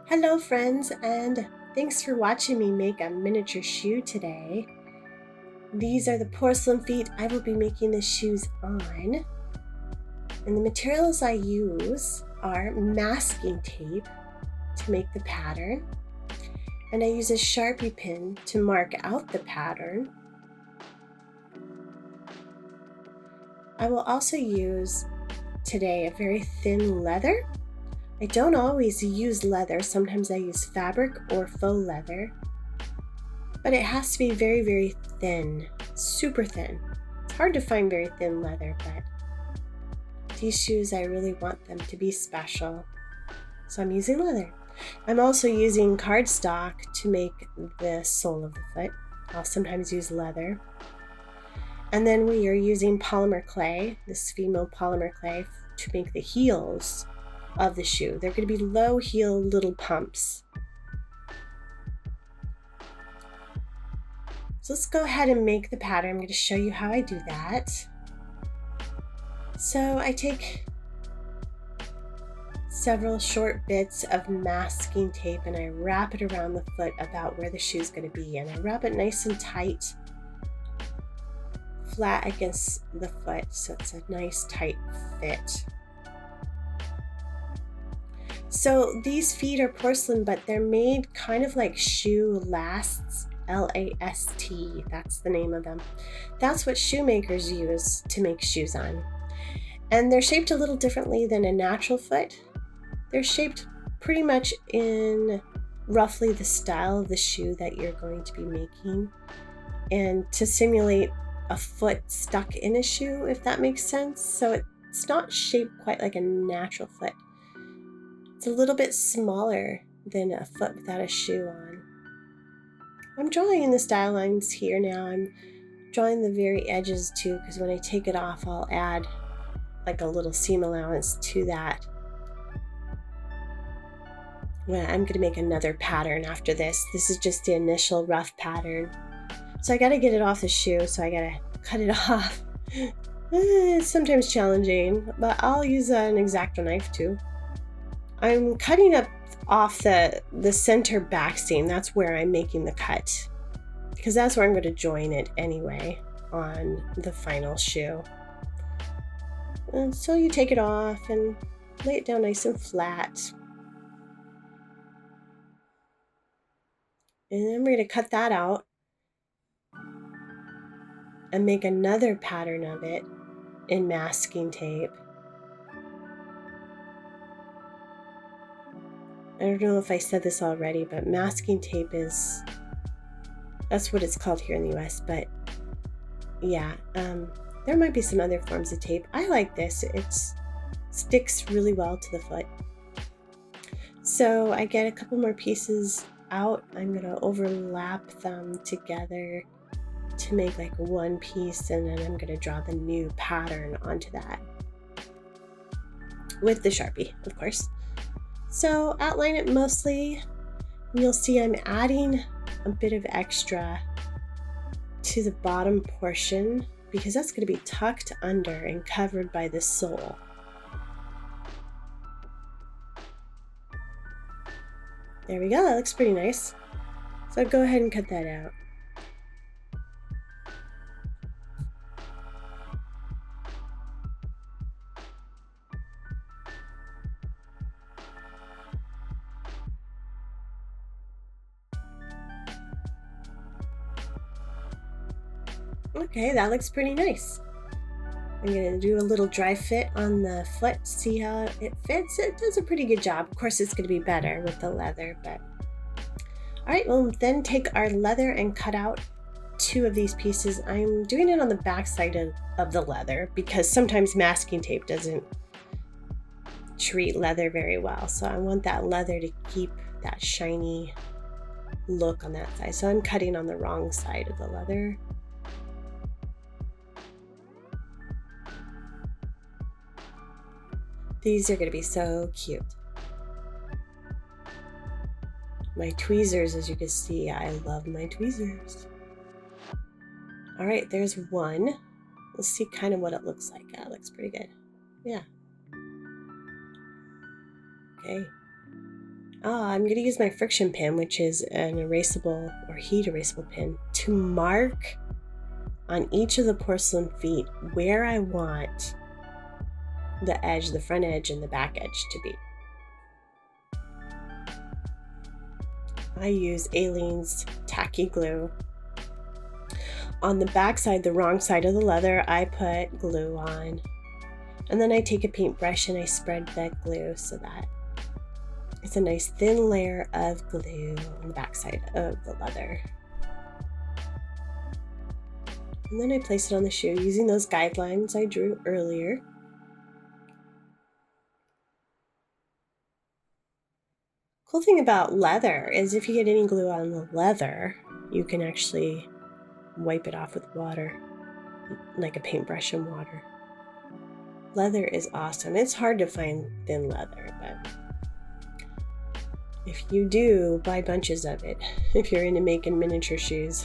Hello friends, and thanks for watching me make a miniature shoe today. These are the porcelain feet I will be making the shoes on. And the materials I use are masking tape to make the pattern. And I use a Sharpie pin to mark out the pattern. I will also use today a very thin leather. I don't always use leather, sometimes I use fabric or faux leather, but it has to be very, very thin, super thin. It's hard to find very thin leather, but these shoes, I really want them to be special, so I'm using leather. I'm also using cardstock to make the sole of the foot. I'll sometimes use leather. And then we are using polymer clay, this Fimo polymer clay, to make the heels of the shoe. They're going to be low heel little pumps. So let's go ahead and make the pattern. I'm going to show you how I do that. So I take several short bits of masking tape and I wrap it around the foot about where the shoe is going to be, and I wrap it nice and tight, flat against the foot, so it's a nice tight fit. So these feet are porcelain, but they're made kind of like shoe lasts, L-A-S-T, that's the name of them. That's what shoemakers use to make shoes on. And they're shaped a little differently than a natural foot. They're shaped pretty much in roughly the style of the shoe that you're going to be making, and to simulate a foot stuck in a shoe, if that makes sense. So it's not shaped quite like a natural foot. It's a little bit smaller than a foot without a shoe on. I'm drawing in the style lines here now. I'm drawing the very edges too, because when I take it off, I'll add like a little seam allowance to that. Well, I'm going to make another pattern after this. This is just the initial rough pattern. So I got to get it off the shoe, so I got to cut it off. It's sometimes challenging, but I'll use an X-Acto knife too. I'm cutting up off the center back seam. That's where I'm making the cut, because that's where I'm going to join it anyway on the final shoe. And so you take it off and lay it down nice and flat. And then we're going to cut that out and make another pattern of it in masking tape. I don't know if I said this already, but masking tape that's what it's called here in the US, but yeah, there might be some other forms of tape. I like this. It sticks really well to the foot. So I get a couple more pieces out. I'm going to overlap them together to make like one piece, and then I'm going to draw the new pattern onto that with the Sharpie, of course. So outline it mostly, and you'll see I'm adding a bit of extra to the bottom portion because that's going to be tucked under and covered by the sole. There we go, that looks pretty nice. So go ahead and cut that out. Okay, that looks pretty nice. I'm going to do a little dry fit on the foot, see how it fits. It does a pretty good job. Of course, it's going to be better with the leather, but... Alright, we'll then take our leather and cut out two of these pieces. I'm doing it on the back side of the leather because sometimes masking tape doesn't treat leather very well. So I want that leather to keep that shiny look on that side. So I'm cutting on the wrong side of the leather. These are going to be so cute. My tweezers, as you can see, I love my tweezers. All right, there's one. Let's see kind of what it looks like. It looks pretty good. Yeah. Okay. I'm going to use my friction pin, which is an erasable or heat erasable pin, to mark on each of the porcelain feet where I want the edge, the front edge and the back edge to be. I use Aleene's tacky glue. On the back side, the wrong side of the leather, I put glue on. And then I take a paintbrush and I spread that glue so that it's a nice thin layer of glue on the back side of the leather. And then I place it on the shoe using those guidelines I drew earlier. Cool thing about leather is if you get any glue on the leather, you can actually wipe it off with water, like a paintbrush and water. Leather is awesome. It's hard to find thin leather, but if you do, buy bunches of it if you're into making miniature shoes.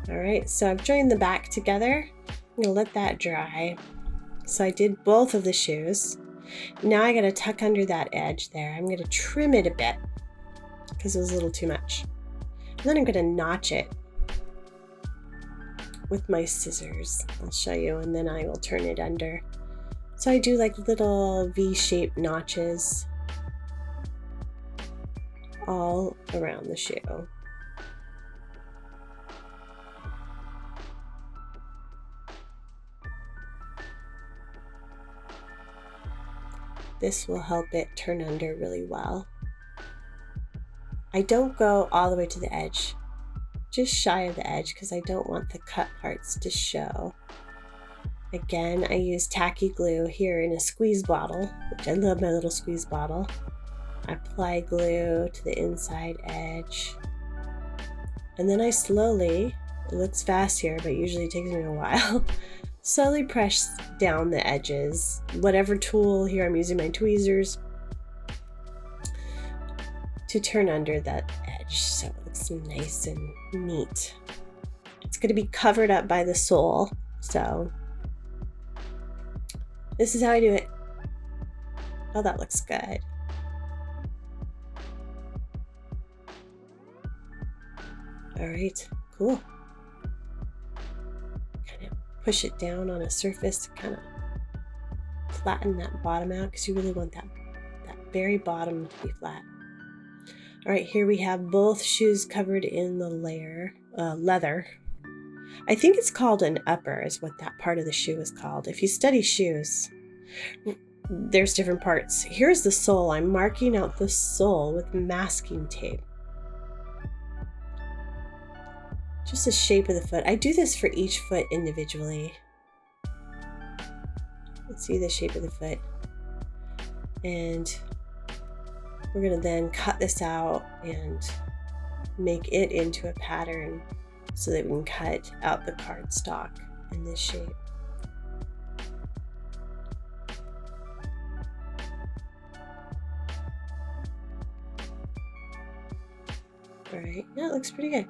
All right, so I've joined the back together. I'm gonna let that dry. So I did both of the shoes. Now I gotta tuck under that edge there. I'm gonna trim it a bit because it was a little too much. And then I'm gonna notch it with my scissors. I'll show you, and then I will turn it under. So I do like little V-shaped notches all around the shoe. This will help it turn under really well. I don't go all the way to the edge, just shy of the edge, because I don't want the cut parts to show. Again, I use tacky glue here in a squeeze bottle, which I love my little squeeze bottle. I apply glue to the inside edge. And then I slowly, it looks fast here, but usually it takes me a while, slowly press down the edges. Whatever tool, here I'm using my tweezers to turn under that edge so it looks nice and neat. It's going to be covered up by the sole, so this is how I do it. Oh, that looks good. All right, cool. Kind of push it down on a surface to kind of flatten that bottom out, because you really want that very bottom to be flat. All right, here we have both shoes covered in the leather. I think it's called an upper is what that part of the shoe is called. If you study shoes, there's different parts. Here's the sole. I'm marking out the sole with masking tape. Just the shape of the foot. I do this for each foot individually. Let's see the shape of the foot. And we're going to then cut this out and make it into a pattern so that we can cut out the cardstock in this shape. All right, yeah, it looks pretty good.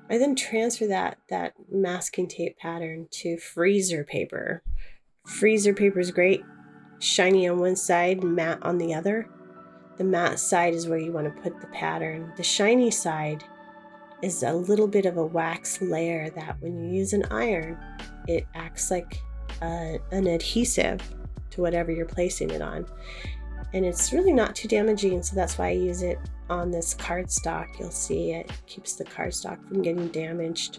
I then transfer that masking tape pattern to freezer paper. Freezer paper is great. Shiny on one side, matte on the other. The matte side is where you want to put the pattern. The shiny side is a little bit of a wax layer that when you use an iron, it acts like an adhesive to whatever you're placing it on. And it's really not too damaging, so that's why I use it on this cardstock. You'll see it keeps the cardstock from getting damaged.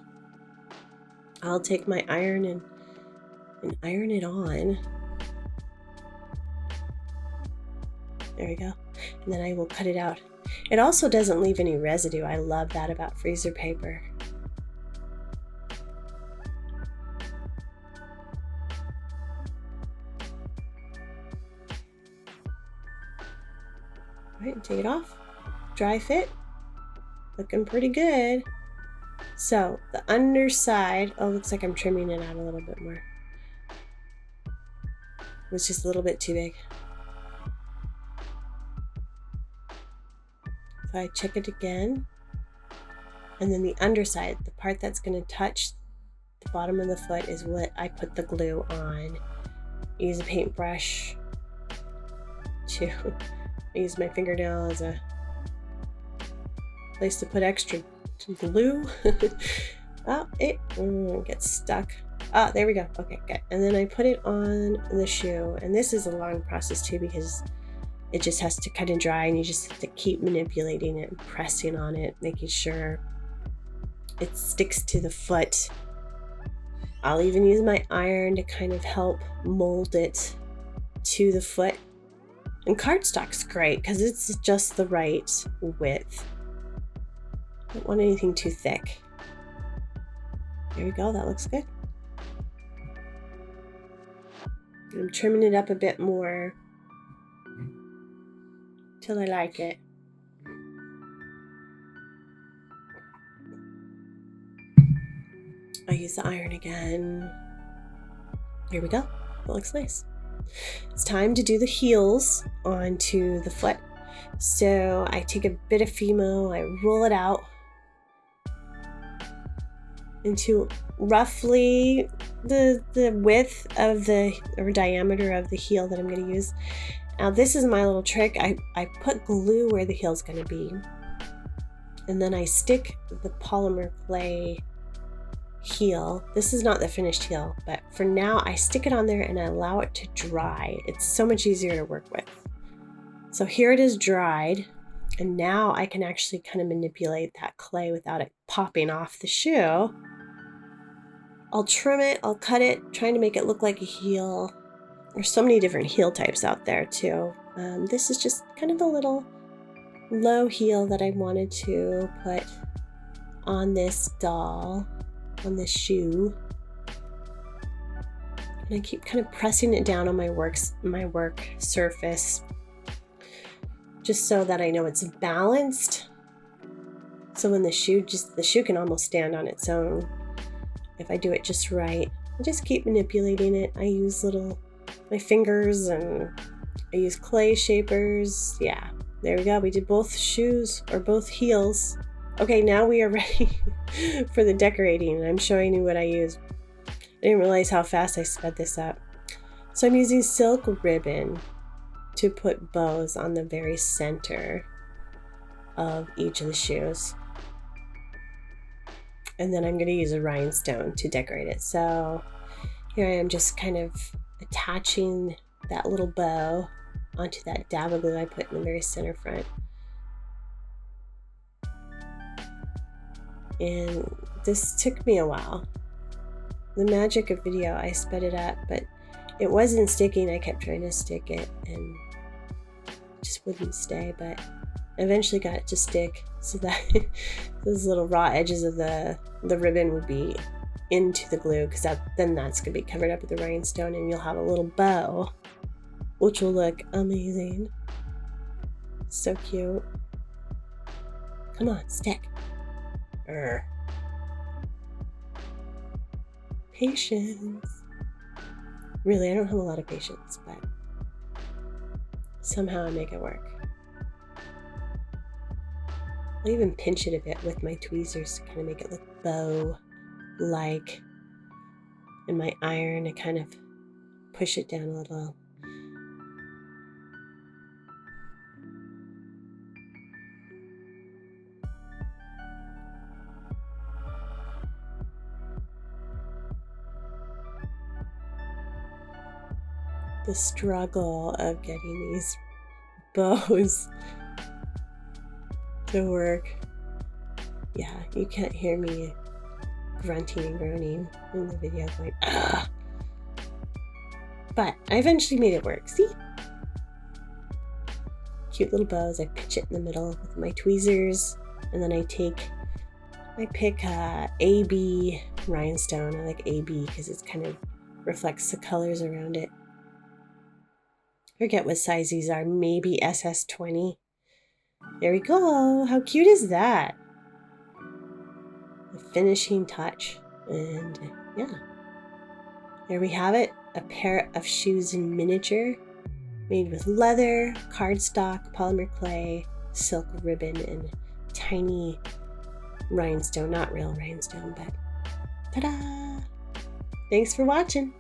I'll take my iron and iron it on. There we go. And then I will cut it out. It also doesn't leave any residue. I love that about freezer paper. All right, take it off. Dry fit. Looking pretty good. So the underside, oh, looks like I'm trimming it out a little bit more. It was just a little bit too big. So I check it again. And then the underside, the part that's going to touch the bottom of the foot, is what I put the glue on. Use a paintbrush to I use my fingernail as a place to put extra glue. Oh, it gets stuck. Oh, there we go. Okay, good. And then I put it on the shoe, and this is a long process too because it just has to kind of dry, and you just have to keep manipulating it and pressing on it, making sure it sticks to the foot. I'll even use my iron to kind of help mold it to the foot. And cardstock's great because it's just the right width. Don't want anything too thick. There we go, that looks good. I'm trimming it up a bit more till I like it. I use the iron again. Here we go. That looks nice. It's time to do the heels onto the foot. So I take a bit of Fimo, I roll it out into roughly the width of or diameter of the heel that I'm going to use. Now this is my little trick. I put glue where the heel is going to be, and then I stick the polymer clay heel. This is not the finished heel, but for now I stick it on there and I allow it to dry. It's so much easier to work with. So here it is dried, and now I can actually kind of manipulate that clay without it popping off the shoe. I'll trim it, I'll cut it, trying to make it look like a heel. There's so many different heel types out there too. This is just kind of a little low heel that I wanted to put on this doll, on this shoe. And I keep kind of pressing it down on my work surface, just so that I know it's balanced. So when the shoe can almost stand on its own if I do it just right. I just keep manipulating it. I use my fingers, and I use clay shapers. Yeah, there we go. We did both shoes, or both heels. Okay, now we are ready for the decorating, and I'm showing you what I use. I didn't realize how fast I sped this up. So I'm using silk ribbon to put bows on the very center of each of the shoes. And then I'm going to use a rhinestone to decorate it. So here I am just kind of attaching that little bow onto that dab of glue I put in the very center front. And this took me a while. The magic of video, I sped it up, but it wasn't sticking. I kept trying to stick it and it just wouldn't stay, but I eventually got it to stick so that those little raw edges of the ribbon would be into the glue, because then that's going to be covered up with the rhinestone, and you'll have a little bow, which will look amazing. So cute. Come on, stick. Patience. Really, I don't have a lot of patience, but somehow I make it work. I'll even pinch it a bit with my tweezers to kind of make it look bow-like. And my iron to kind of push it down a little. The struggle of getting these bows to work. Yeah, you can't hear me grunting and groaning in the video going, ugh. But I eventually made it work. See? Cute little bows. I pitch it in the middle with my tweezers, and then I pick AB rhinestone. I like AB because it kind of reflects the colors around it. I forget what size these are, maybe SS20. There we go. How cute is that? The finishing touch. And yeah, there we have it. A pair of shoes in miniature, made with leather, cardstock, polymer clay, silk ribbon, and tiny rhinestone. Not real rhinestone, but ta-da! Thanks for watching.